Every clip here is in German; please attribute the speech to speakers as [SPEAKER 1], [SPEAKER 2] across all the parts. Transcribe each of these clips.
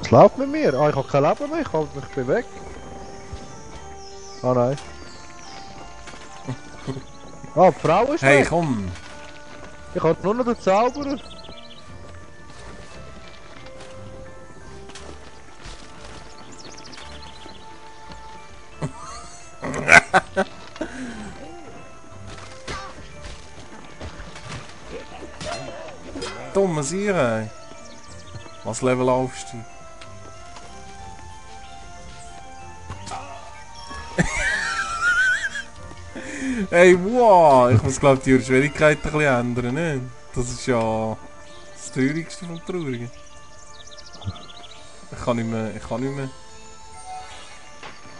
[SPEAKER 1] Was läuft mit mir? Ah, ich habe kein Leben mehr, ich bin weg. Ah nein. Ah, die Frau ist
[SPEAKER 2] Hey,
[SPEAKER 1] weg.
[SPEAKER 2] komm!
[SPEAKER 1] Ich habe nur noch den Zauberer.
[SPEAKER 2] Dumme Siere, ey. Was Level laufst du? Hey, wow! Ich muss glaube die Schwierigkeit ein bisschen ändern, ne? Das ist ja das Traurigste vom Traurigen. Ich kann nicht mehr, ich kann nicht mehr.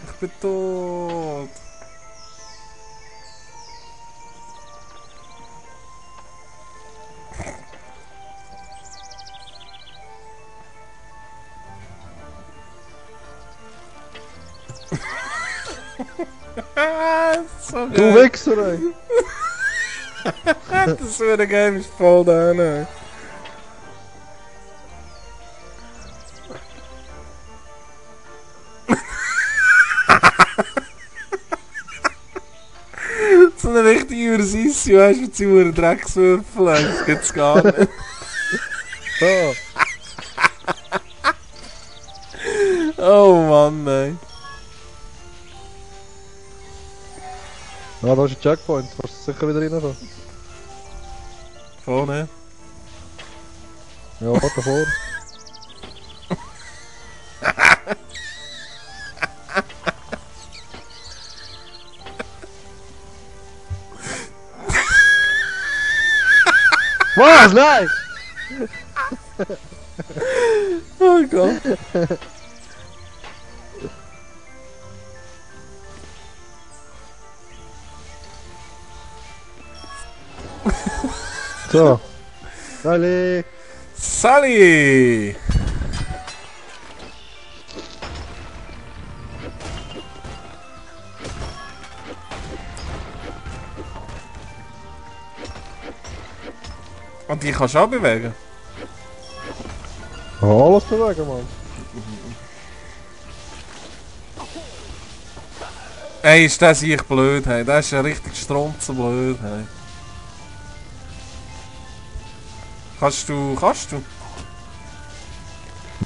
[SPEAKER 2] Ich bin tot! So
[SPEAKER 1] Du
[SPEAKER 2] geil!
[SPEAKER 1] Wichser, ey.
[SPEAKER 2] Das wäre Game ist voll da, ne? So eine richtige Übersissio, weißt du, mit seinen Dreckswürfeln. Das gibt's gar nicht.
[SPEAKER 1] So.
[SPEAKER 2] Oh Mann, ey.
[SPEAKER 1] Ah, da ist ein Checkpoint, kannst du sicher wieder reinkommen.
[SPEAKER 2] Vorne.
[SPEAKER 1] Ja, davor. Was? Nein!
[SPEAKER 2] Oh Gott.
[SPEAKER 1] So. Sally!
[SPEAKER 2] Sally! Und die kannst du auch bewegen?
[SPEAKER 1] Alles bewegen, Mann.
[SPEAKER 2] Ey, ist das ich blöd, hey. Das ist ja richtig strunzenblöd, hey. Kannst du?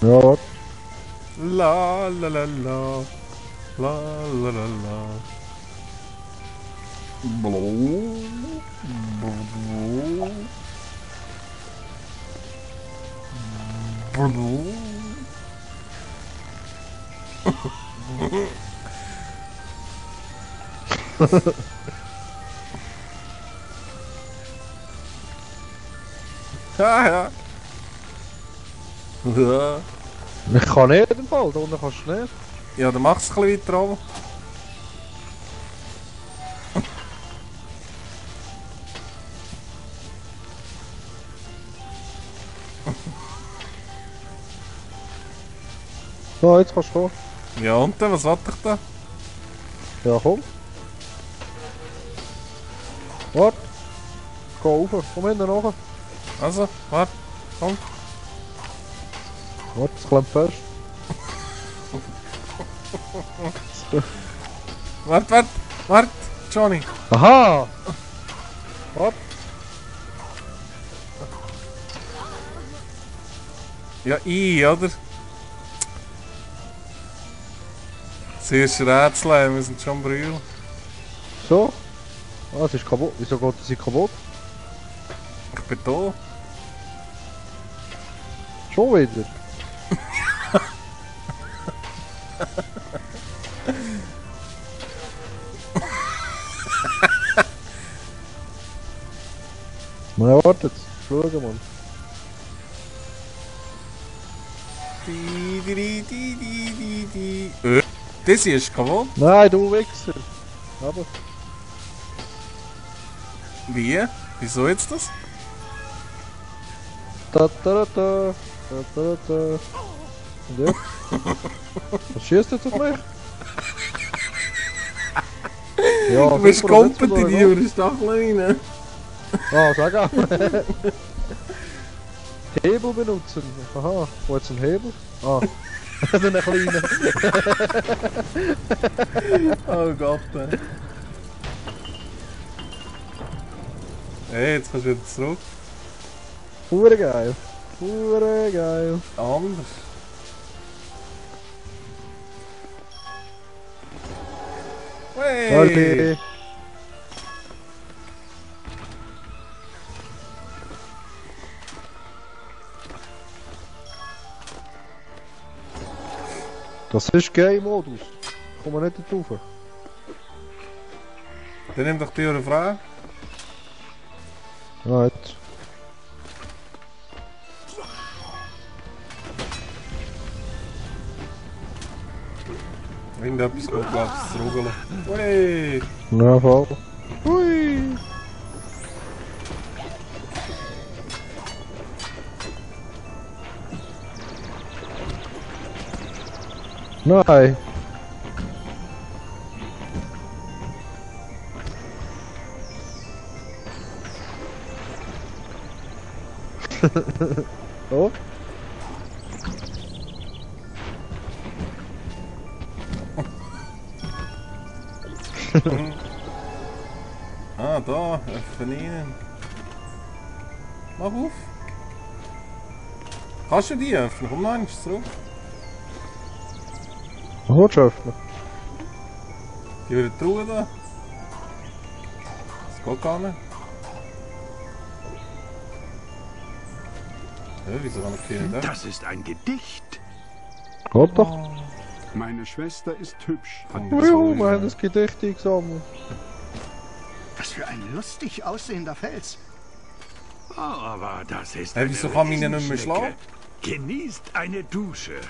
[SPEAKER 1] Ja, warte.
[SPEAKER 2] La la la la. La la la la. Blu. Blu. Blu. Ja, ja. Ja.
[SPEAKER 1] Ich kann nicht im Fall, da unten kannst du nicht.
[SPEAKER 2] Ja, dann mach's ein bisschen weiter oben.
[SPEAKER 1] So, jetzt kannst du kommen.
[SPEAKER 2] Ja, und dann, was warte ich da?
[SPEAKER 1] Ja, komm. Warte. Geh rauf, komm hinten nach.
[SPEAKER 2] Also, warte, komm.
[SPEAKER 1] Warte, es klemmt fest.
[SPEAKER 2] Warte, Johnny.
[SPEAKER 1] Aha! Warte.
[SPEAKER 2] Ja, oder? Zuerst Rätsel, wir sind schon brüllen.
[SPEAKER 1] So. Ah, es ist kaputt. Wieso geht sie kaputt?
[SPEAKER 2] Ich bin da.
[SPEAKER 1] Schon wieder. Man wartet. Schauen, Mann.
[SPEAKER 2] Das hier ist kaputt.
[SPEAKER 1] Nein, du Wichser. Aber.
[SPEAKER 2] Wie? Wieso jetzt das?
[SPEAKER 1] Da da da. Da da da. Und jetzt? Was schießt jetzt auf mich? Ja,
[SPEAKER 2] Du bist
[SPEAKER 1] super,
[SPEAKER 2] komplett
[SPEAKER 1] jetzt
[SPEAKER 2] in die Überstachel rein.
[SPEAKER 1] Ah, sag auch. Hebel benutzen. Aha, wo jetzt ein Hebel? Ah. So einen kleinen.
[SPEAKER 2] Oh Gott. Hey, jetzt kannst du wieder zurück.
[SPEAKER 1] Hure geil. Hure geil.
[SPEAKER 2] Anders. Hey!
[SPEAKER 1] Charlie. Das ist Game-Modus. Komm mal nicht drauf.
[SPEAKER 2] Dann nimm doch die eure Frau.
[SPEAKER 1] Right.
[SPEAKER 2] Irgendetwas geht, glaube ich, zu rugeln. Hey!
[SPEAKER 1] Ja, voll. Hui. Nein. Oh.
[SPEAKER 2] Ah, da, öffnen ihn. Mach auf. Kannst du die öffnen? Komm noch einmal zurück.
[SPEAKER 1] Was willst du öffnen?
[SPEAKER 2] Die wieder die Truhe da. Das geht gar nicht. Ja, wieso kann ich die nicht öffnen?
[SPEAKER 3] Das ist ein Gedicht.
[SPEAKER 1] Geht doch.
[SPEAKER 3] Meine Schwester ist hübsch. Hat
[SPEAKER 2] Ja,
[SPEAKER 3] mir
[SPEAKER 1] Ja,
[SPEAKER 2] so
[SPEAKER 1] wir haben
[SPEAKER 2] ist
[SPEAKER 1] das Gedicht eingesammelt.
[SPEAKER 4] Was für ein lustig aussehender Fels.
[SPEAKER 3] Oh, aber das ist
[SPEAKER 2] Hey, wieso kann man ihn nicht mehr schlagen?
[SPEAKER 3] Genießt eine Dusche.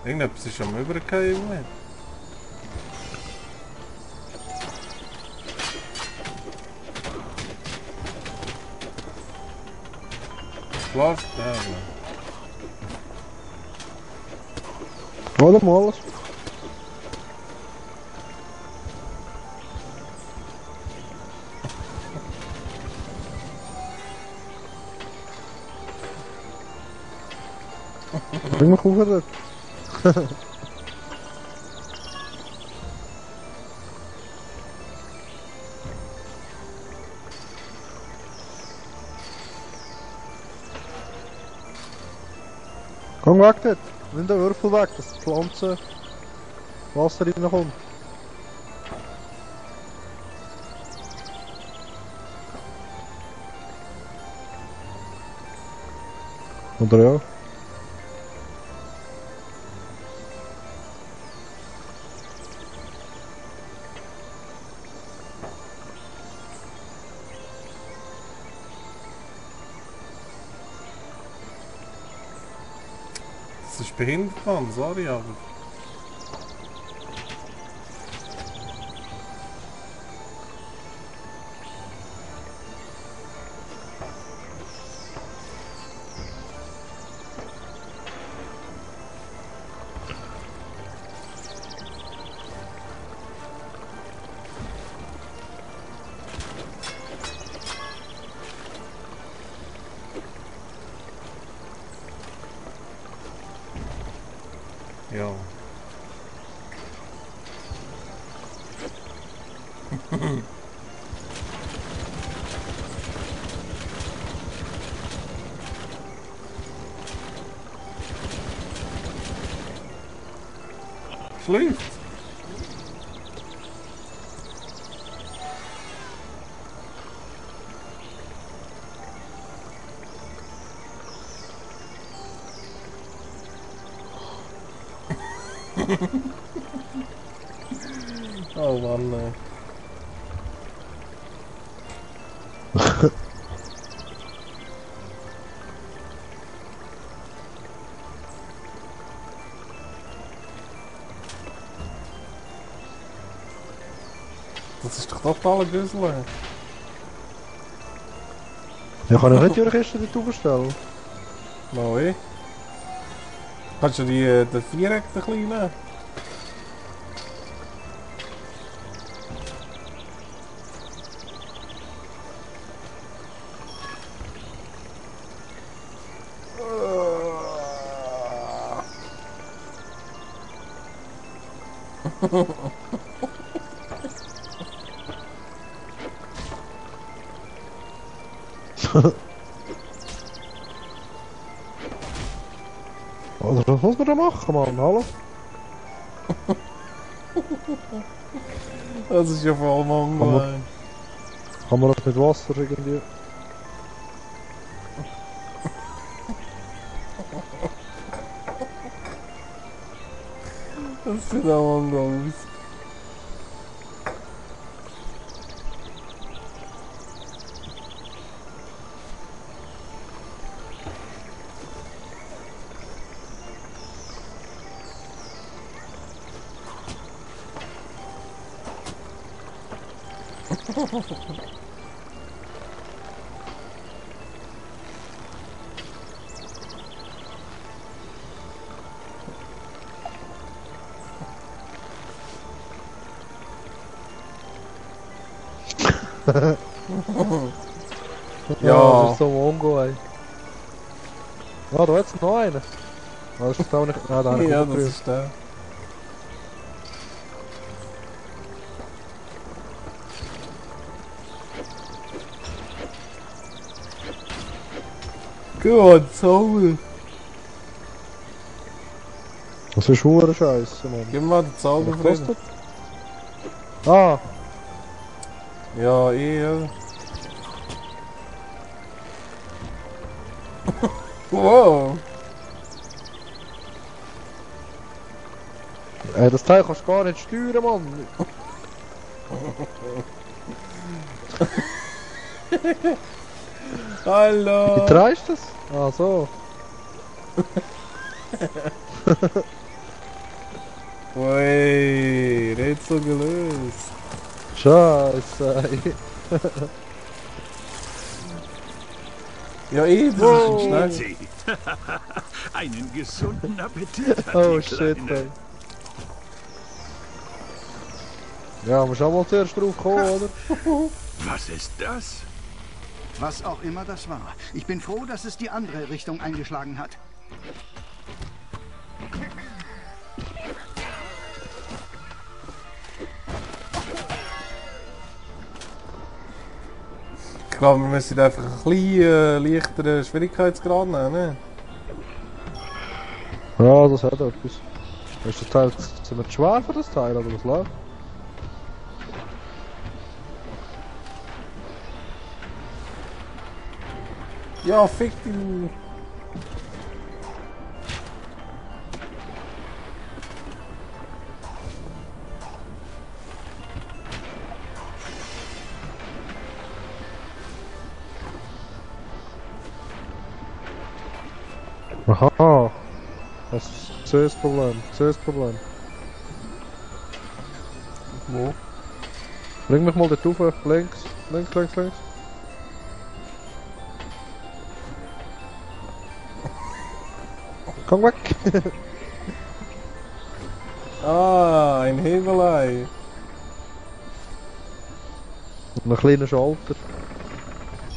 [SPEAKER 2] Irgendetwas ist am Übergehen im Moment. Klar? Ja, ja.
[SPEAKER 1] Oder mal alles. Bring mich hoch dort. Komm weg dort. Nimm den Würfel weg, dass die Pflanze Wasser reinkommt. Oder ja?
[SPEAKER 2] Das ist behindert, Mann, sorry, aber. Ja. Schläft. Oh Mann, ey. Das ist doch totaler Güssel.
[SPEAKER 1] Ja, kann ich nicht die Kiste dort aufstellen?
[SPEAKER 2] Neu. Kannst du den Viereck den kleinen?
[SPEAKER 1] Oder was muss man da machen, Mann? Hallo?
[SPEAKER 2] Das ist ja voll Mongo, ey.
[SPEAKER 1] Kann man das mit Wasser irgendwie...
[SPEAKER 2] Das sieht auch Mongo aus. Ja.
[SPEAKER 1] Das ist so Mongo, ey. Ah, da hat's noch einen. Ah, das ist auch nicht... Ah, da
[SPEAKER 2] Ja,
[SPEAKER 1] kommt
[SPEAKER 2] das
[SPEAKER 1] drüber.
[SPEAKER 2] ist der. Gut, Zauber.
[SPEAKER 1] Das ist hure Scheiße, Mann.
[SPEAKER 2] Gib mir mal den Zauber,
[SPEAKER 1] Was
[SPEAKER 2] Frieden.
[SPEAKER 1] kostet? Ah,
[SPEAKER 2] Ja, ja. Wow.
[SPEAKER 1] ey, das Teil kannst du gar nicht steuern, Mann. Wie
[SPEAKER 2] Hallo.
[SPEAKER 1] drehst du das? Ah, so.
[SPEAKER 2] Ui, Rätsel gelöst.
[SPEAKER 1] Scheiße, ey.
[SPEAKER 2] Ja, das ist ein schnell.
[SPEAKER 3] Sie. Einen gesunden Appetit hat
[SPEAKER 1] Oh
[SPEAKER 3] die
[SPEAKER 1] shit,
[SPEAKER 3] Kleine.
[SPEAKER 1] ey. Ja, musst auch mal zuerst drauf kommen, oder?
[SPEAKER 3] Was ist das?
[SPEAKER 4] Was auch immer das war. Ich bin froh, dass es die andere Richtung eingeschlagen hat.
[SPEAKER 2] Ich glaube, wir müssen einfach ein bisschen leichteren Schwierigkeitsgrad nehmen, ne?
[SPEAKER 1] Ja, das hat etwas. Ist das Teil sind wir zu schwer für das Teil, oder was läuft?
[SPEAKER 2] Ja, fick dich.
[SPEAKER 1] Aha. Das ist das Problem. Das Problem.
[SPEAKER 2] Wo?
[SPEAKER 1] Bring mich mal dort rauf. Links. Links, links, links. Komm weg.
[SPEAKER 2] Ah, ein Hebelei.
[SPEAKER 1] Und ein kleiner Schalter.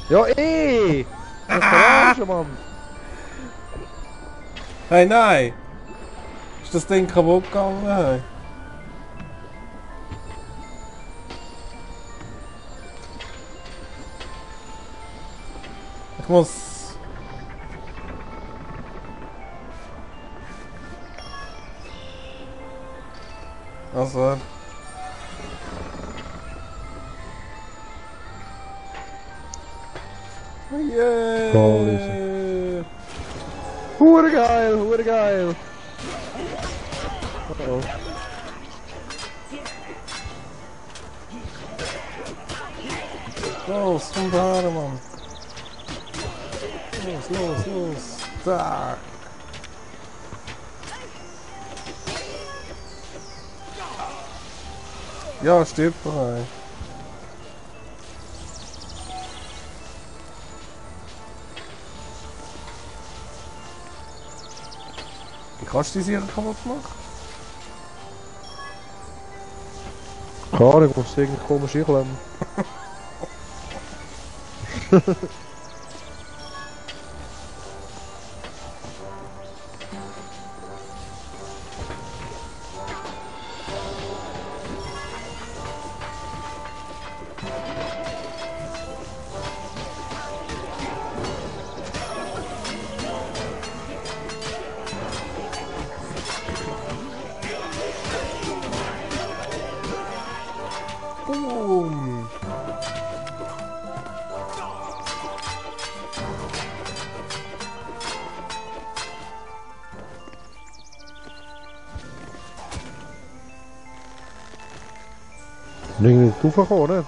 [SPEAKER 1] Ja, Das verarschen, Mann.
[SPEAKER 2] Hey, nein! Ist das Ding kaputt gegangen? Hey? Ich muss... Also... Yeah!
[SPEAKER 1] Hure geil, hure geil. Oh.
[SPEAKER 2] Los, komm da, Mann! Los! Da! Ja, stirb doch, ey. Wie kannst du die sicher kaputt machen?
[SPEAKER 1] Keine Ahnung, ich muss irgendwie komisch einklemmen.
[SPEAKER 2] Boom.
[SPEAKER 1] Nicht raufgekommen, ne?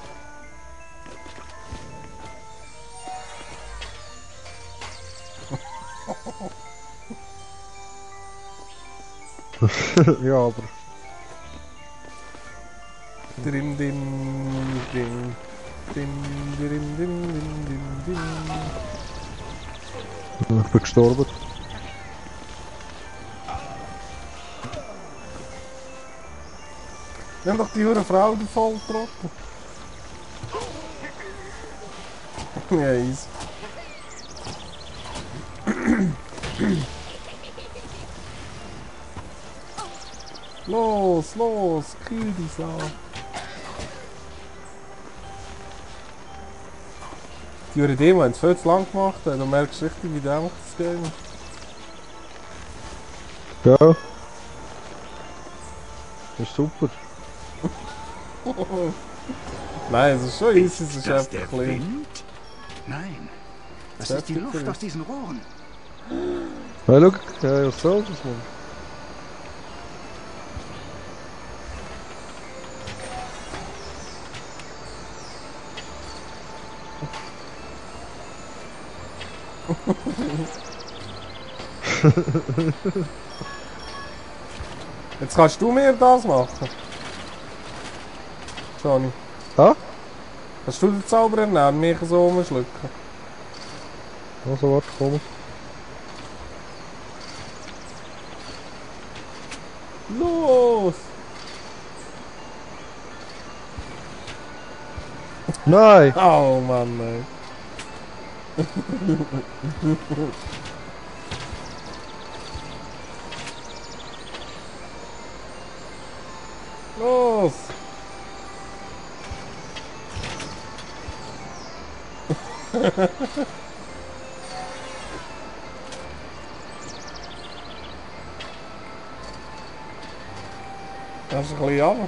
[SPEAKER 1] Ja, aber...
[SPEAKER 2] Dim, dim, dim. Dim, dim, dim, dim, dim, dim.
[SPEAKER 1] Ich bin gestorben.
[SPEAKER 2] Nimm doch die hure Frau, die Volltrottel. Ja, easy. Los, los, kill die Sau. Die hure Demo haben es viel zu lang gemacht, du merkst richtig, wie dämlich das Game ist.
[SPEAKER 1] Ja. Das ist super.
[SPEAKER 2] Nein, es ist schon easy, es
[SPEAKER 4] Ist
[SPEAKER 2] ist
[SPEAKER 4] das
[SPEAKER 2] einfach
[SPEAKER 4] der
[SPEAKER 2] klein.
[SPEAKER 4] Wind? Nein. Das ist die Luft aus diesen Rohren.
[SPEAKER 1] Hey, schau, ja, was soll das, Mann?
[SPEAKER 2] Jetzt kannst du mir das machen. Johnny.
[SPEAKER 1] Ha?
[SPEAKER 2] Kannst du den Zauberer nehmen und mich so umschlucken?
[SPEAKER 1] Also, warte, komm.
[SPEAKER 2] Los!
[SPEAKER 1] Nein!
[SPEAKER 2] Oh Mann, ey. Los! Das ist ein bisschen jammer.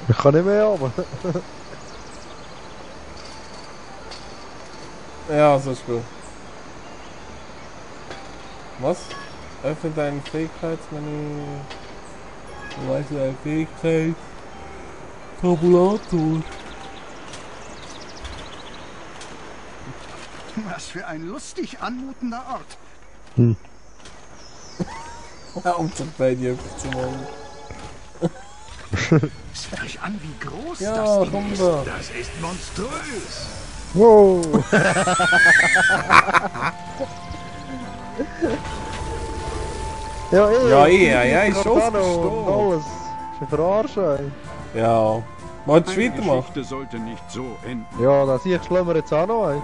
[SPEAKER 1] Ich kann nicht mehr, aber...
[SPEAKER 2] Ja, so ist gut. Was? Öffne dein Fähigkeitsmenü. Erweite deine Fähigkeit. Tabulator.
[SPEAKER 4] Was für ein lustig anmutender Ort.
[SPEAKER 2] Ja, um sich bei dir zu machen.
[SPEAKER 4] Seht euch an, wie groß
[SPEAKER 2] Ja,
[SPEAKER 4] das Ding
[SPEAKER 2] komm
[SPEAKER 4] ist.
[SPEAKER 2] da.
[SPEAKER 3] Das ist monströs.
[SPEAKER 1] Wow! Ja,
[SPEAKER 2] Ja, ist schon
[SPEAKER 1] Cardano und
[SPEAKER 2] ausgestorben.
[SPEAKER 1] alles. Ist ein Verarschen, ey.
[SPEAKER 2] Ja. Wolltest du
[SPEAKER 3] Eine
[SPEAKER 2] weitermachen?
[SPEAKER 3] Geschichte sollte nicht so enden.
[SPEAKER 1] Ja, das hier schlimmer jetzt auch noch, ey.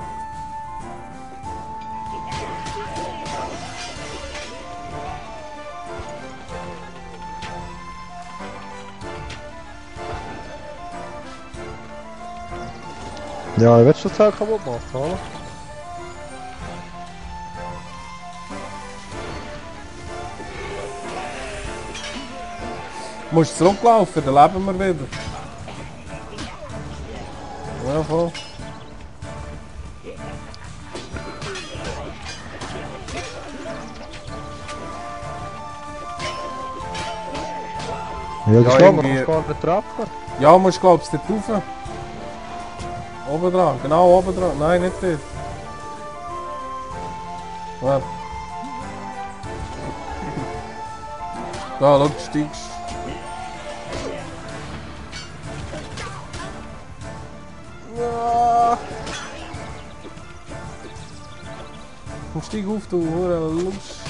[SPEAKER 1] Ja, ich will schon das Teil kaputt machen, oder?
[SPEAKER 2] Du musst zurücklaufen, dann leben wir wieder. Ja, voll.
[SPEAKER 1] Ja, das
[SPEAKER 2] Ja,
[SPEAKER 1] kann man
[SPEAKER 2] irgendwie-
[SPEAKER 1] gar nicht treffen.
[SPEAKER 2] Ja, musst glaubst du dort rauf. Oben dran, genau oben dran. Nein, nicht dort. Warte. Da, schau, du steigst. Ja. Komm, steig auf, du Hure Lust.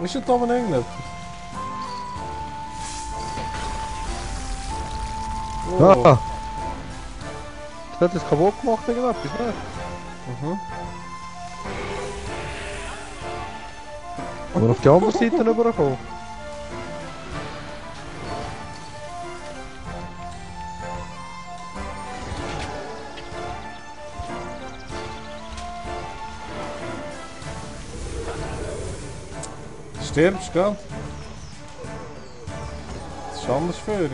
[SPEAKER 2] Ist das oben irgendetwas? Oh.
[SPEAKER 1] Ah! hat es kaputt gemacht, irgendetwas, ne?
[SPEAKER 2] Mhm.
[SPEAKER 1] Aber auf die andere Seite rüberkommen.
[SPEAKER 2] Stirbst, gell? Das ist anders für ihn.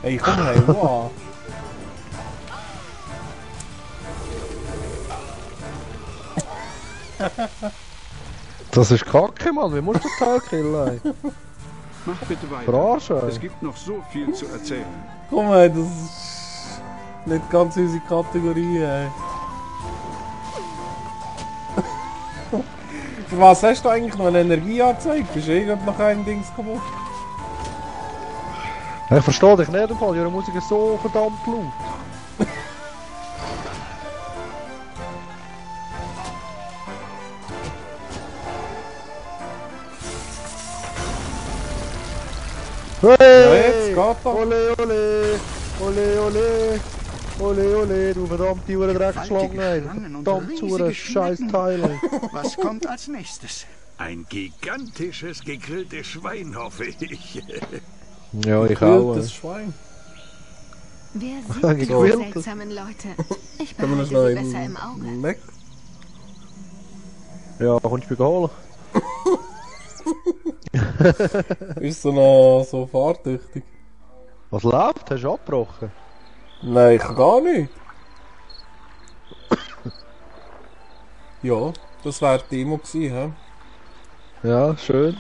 [SPEAKER 2] Hey, komm hey, wow.
[SPEAKER 1] Das ist kacke, Mann. Wie musst du das Teil killen? Ey?
[SPEAKER 3] Mach bitte weiter.
[SPEAKER 1] Verarschen.
[SPEAKER 3] Es gibt noch so viel zu erzählen.
[SPEAKER 2] Komm hey, das ist nicht ganz unsere Kategorie, ey. Für was hast du eigentlich noch eine Energie angezeigt? Bist du irgend noch ein Dings kaputt?
[SPEAKER 1] Ich verstehe dich nicht, im Fall. Ihre Musik ist so verdammt laut. Hey!
[SPEAKER 2] Ja, jetzt geht doch.
[SPEAKER 1] Ole, ole! Ole, ole! Ole, ole, du verdammte Hure Dreckschlange, ey.
[SPEAKER 4] Schlangen und
[SPEAKER 1] Verdammt
[SPEAKER 4] riesige
[SPEAKER 1] Hure
[SPEAKER 4] Schnecken.
[SPEAKER 1] Scheißteil, ey.
[SPEAKER 4] Was kommt als nächstes?
[SPEAKER 3] Ein gigantisches gegrilltes Schwein, hoffe ich.
[SPEAKER 1] Ja, ich auch.
[SPEAKER 2] Das Schwein.
[SPEAKER 5] Wer sind diese
[SPEAKER 1] Gequält.
[SPEAKER 5] seltsamen Leute? Ich
[SPEAKER 2] Können wir das
[SPEAKER 5] behalte
[SPEAKER 2] noch
[SPEAKER 5] sie besser im Auge.
[SPEAKER 2] Weg?
[SPEAKER 1] Ja, kommst du mich holen?
[SPEAKER 2] Ist so noch so fahrtüchtig?
[SPEAKER 1] Was läuft? Hast du abgebrochen?
[SPEAKER 2] Nein, ich gar nicht. Ja, das wäre die Demo gewesen, hä?
[SPEAKER 1] Ja, schön.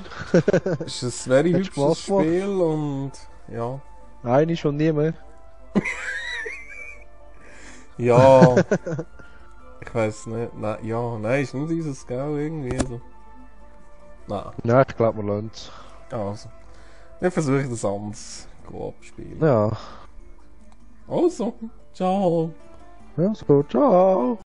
[SPEAKER 2] Ist ein very
[SPEAKER 1] Hat
[SPEAKER 2] hübsches
[SPEAKER 1] Spaß gemacht.
[SPEAKER 2] Spiel und ja.
[SPEAKER 1] Eine schon nie mehr.
[SPEAKER 2] Ja. Ich weiß nicht. Nein, ja, nein, ist nicht dieses Gau irgendwie so. Nein,
[SPEAKER 1] Ja, ich glaube, wir lernen es.
[SPEAKER 2] also. Dann versuche ich das anders abspielen.
[SPEAKER 1] Ja.
[SPEAKER 2] Also, ciao.
[SPEAKER 1] Ja, so, ciao.